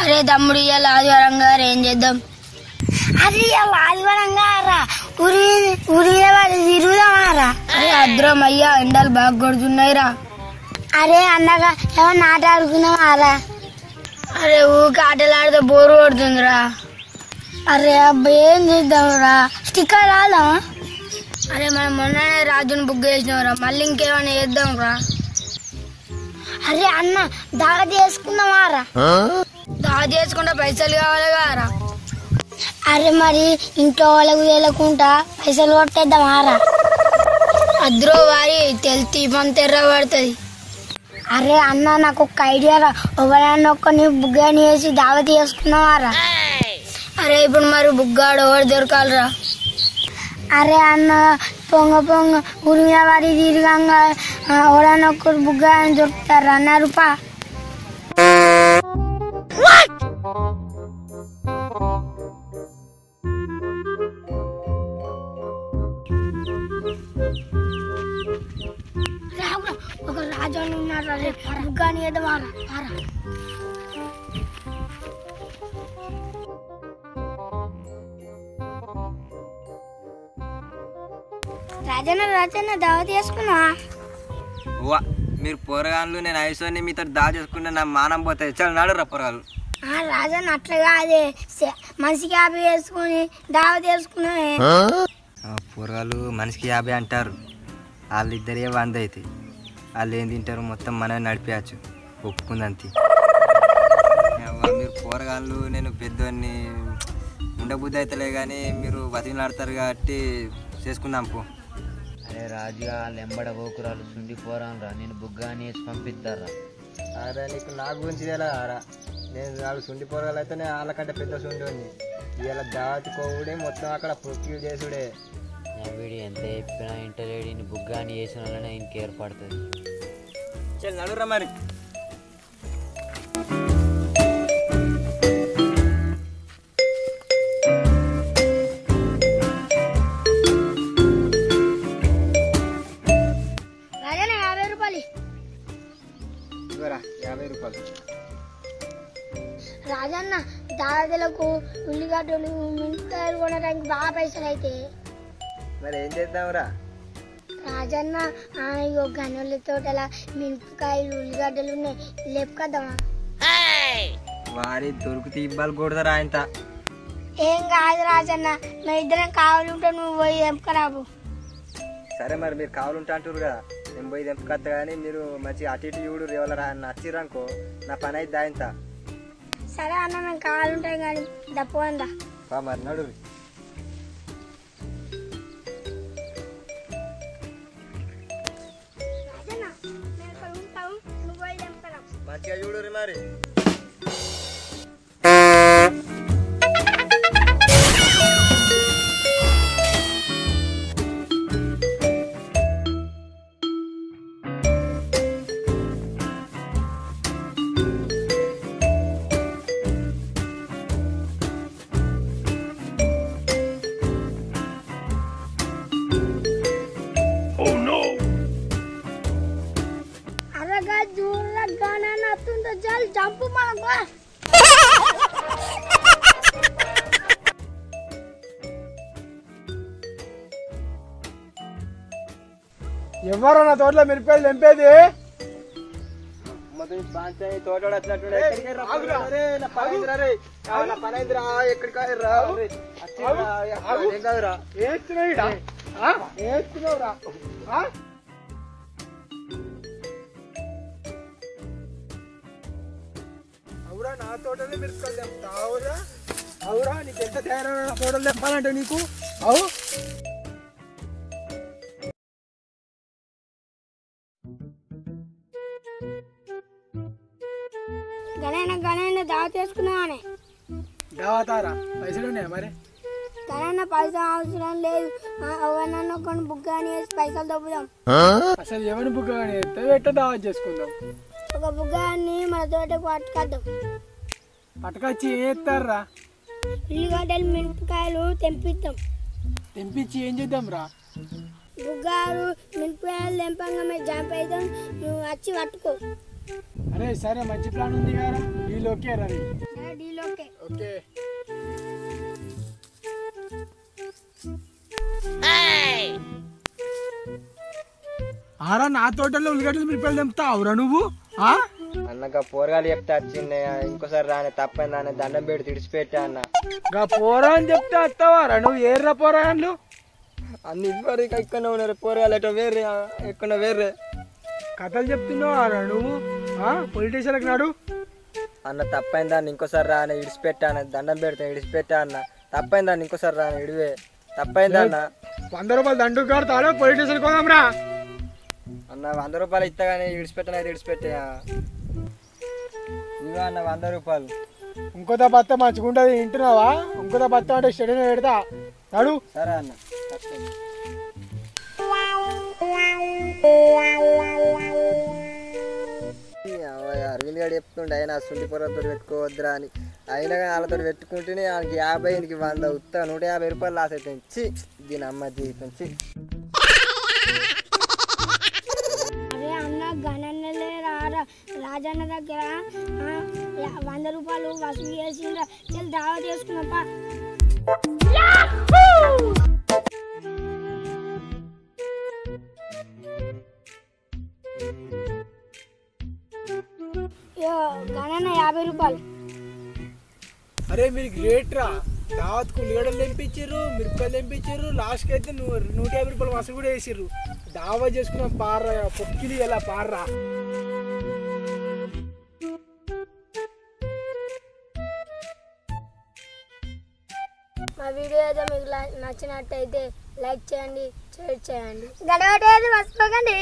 అరే తమ్ముడు ఇవాళ ఆదివారం గారు ఏం చేద్దాం? అది ఇవాళ ఆదివారం గారా ఉరి తిరుగుదామారా? అరే అద్రం అయ్యా, ఎండలు బాగా కొడుతున్నాయిరా. అరే అన్నగా ఏమన్నా ఆట ఆడుకున్నామారా? అరే ఊరికి ఆటలు ఆడితే బోరు కొడుతుందిరా. అరే అబ్బా ఏం చేద్దాంరా? స్టిక్కర్ రాదా? అరే మనం మొన్ననే రాజుని బుక్ చేసినావురా, మళ్ళీ ఇంకేమైనా చేద్దాంరా. అరే అన్న దావత్ చేసుకుందామారా? దావత్ చేసుకుంటే పైసలు కావాలి కదరా. అరే మరి ఇంట్లో వాళ్ళకు వెళ్ళకుండా పైసలు కొట్టేద్దామారా? అద్రో వారి తెలిసి పంతెర్ర పడుతుంది. అరే అన్న నాకు ఒక ఐడియా రా, ఎవరైనా ఒక్కని బుగ్గాని వేసి దావత్ చేసుకున్నావారా? అరే ఇప్పుడు మరి బుగ్గాడు ఎవరు దొరకాలరా? అరే అన్న పొంగ ఉరిమిన వారి తిరగంగా ఎవరైనా ఒక్కరు బుగ్గాని దొరుకుతారా అన్న రూపా? ఒక రాజు ఉన్నారా బుగ్గాని ఏదవారా? రాజన్న దావత్ చేసుకున్నావా? మీరు పోరగాళ్ళు నేను ఐశ్వర్ని మీతో దావత్ చేసుకుంటే నా మానం పోతాయి. చాలా నడురా పోరగాళ్ళు. రాజన్న అట్లా అదే మనిషికి 50 వేసుకుని దావత్ చేసుకున్నావే. పోరగాళ్ళు మనిషికి 50 అంటారు, వాళ్ళిద్దరే 100 అవుతాయి. వాళ్ళు ఏం తింటారు మొత్తం మనమే నడిపేయచ్చు, ఒప్పుకుందంతే. మీరు పోరగాళ్ళు నేను పెద్దోన్ని ఉండబుద్ధి అవుతలే కానీ మీరు బతిలాడతారు కాబట్టి చేసుకుందాం పో. అరే రాజుగా లెంబడ పోకురాలు సుండి పోరాను రా, నేను బుగ్గాని వేసి పంపిస్తారా? అరే నీకు నా గురించి తెలరా? నేను వాళ్ళు సుండి పోరగాలు అయితేనే వాళ్ళకంటే పెద్ద సుండి ఉంది. ఇలా దావతి కోవుడే మొత్తం అక్కడ ప్రొక్యూ చేసుడే. వీడి ఎంత చెప్పినా ఇంటలేడిని బుగ్గాని వేసిన వాళ్ళనే ఇంక ఏర్పడుతుంది. చల్ నడురా మరి. రాజన్న 50 రూపాయలు. 50 రూపాయలు. రాజన్న దావతులకు ఉల్లిగడ్డలు మిరపకాయలు కొనడానికి బాగా పైసలు అయితే మరి ఏం చేద్దాంరా? రాజన్న ఇగో గనుల తోటల మిరపకాయలు ఉల్లిగడ్డలు ఉన్నాయి, లేపుకద్దామా? వారి దొరికితే ఇబ్బాలు కొడతారా ఇంత? ఏం కాదు రాజన్న, మా ఇద్దరం కావాలంటే నువ్వు పోయి తెంపకరాబు. సరే మరి మీరు కావాలంటే అంటారు కదా, నేను పోయి తెంపుకొత్త కానీ మీరు మంచిగా అటు ఇటు చూడు ఎవరు నచ్చిరనుకో నా పని అయితే దాయింత. సరే అన్న మేము కావాలంటాం కానీ దప్పందా మరి నడు. మంచిగా చూడు మరి. అరగా జూన్ల గానా నత్తుంటే చాలు జంపు మనకు. ఎవరో నా తోటలో మిరపకాయలు తెంపేది? తోట అవురా నా తోటలో మిరపకాయలు తెంపుతా? అవురా అవురా నీకు ఎంత ధైర్యం నా తోటలు తెంపాలంటే నీకు? అవు గణైనా దావత్ చేసుకున్నావానే? దావతారా? పైసలు ఉన్నాయా మరి? గణైనా పైసలు అవసరం లేదు, ఎవరినన్నా కొన్ని బుగ్గాని వేసి పైసలు దొబ్బుదాం. అసలు ఎవరిని బుక్ కానీ ఎట్ట దావత్ చేసుకుందాం? ఒక బుగ్గాన్ని మన తోటకు పట్టుకొద్దాం. పట్టుకొచ్చి ఏస్తారా? ఉల్లిగడ్డలు మిరపకాయలు తెంపిద్దాం. తెంపించి ఏం చేద్దాం రా? బుగ్గారు మిరపకాయలు తెంపంగా మేము జంప్ అవుతాం, నువ్వు వచ్చి పట్టుకో. అరే సరే మంచి ప్లాన్ ఉంది కదా, డీల్ ఓకే రవి. డీలోకే. ఓకే ఆరా నా తోటలో ఉల్లిగడ్డలు మిరపకాయలు తెంపుతావురా నువ్వు? అన్నగా పోరగాలు చెప్తే వచ్చింది, ఇంకోసారి రానే తప్పని రానే దండం పెట్టి తిడిచిపెట్టా అన్న. గా పోరా అని చెప్తే వస్తావారా నువ్వు? ఏర్రా పోరాళ్ళు అన్ని ఇవ్వరు, ఇక ఇక్కడ ఉన్నారు పోరగాలు, ఎటో వేరే ఎక్కడ వేరే కథలు చెప్తున్నావారా నువ్వు? పొలిటీషియన్కి నాడు అన్న తప్పైందా ఇంకోసారి రానే ఇడిచిపెట్టాను, దండం పెడతా ఇడిచిపెట్టా అన్న. తప్పైందా ఇంకోసారి రానే ఇడివే, తప్పైందా అన్న. 100 రూపాయలు దండు కడతాడు పొలిటీషియన్ కోదాంరా అన్న 100 రూపాయలు ఇస్తాగానే ఇడిచిపెట్టనైతే ఇడిచిపెట్టా ఇవా అన్న 100 రూపాయలు. ఇంకో బత్త మంచిగుంటది వింటున్నావా? ఇంకో బత్త అంటే స్టడీలో పెడతా నాడు. సరే అన్న. అరవింద్ గారు చెప్తుండే ఆయన సుండి పొరతో పెట్టుకోవద్దురా అని, అయినా కానీ వాళ్ళతో పెట్టుకుంటేనే వాళ్ళకి 50, ఈయనకి 100, ఉత్త 150 రూపాయలు లాస్ అవుతాయి. దీని అమ్మ జీవితం. అరే అన్న గణన్నలే రాజన్న దగ్గర 100 రూపాయలు వసూలు చేసిండ్రా, చెల్లి దావా చేసుకున్నాపా. గణన్న 50 రూపాయలు. అరే మీరు గ్రేట్ రా, దావత్కు ఉల్లిగడ్డలు తెంపించారు, మిరపకాయలు తెంపించారు, లాస్ట్కి అయితే 150 రూపాయలు మసలు కూడా వేసిర్రు. దావా చేసుకున్నాం పార్రా, పొక్కిలి ఎలా పార్రా. మా వీడియో అయితే మీకు నచ్చినట్టయితే లైక్ చేయండి, షేర్ చేయండి, గడవటేది మర్చిపోకండి.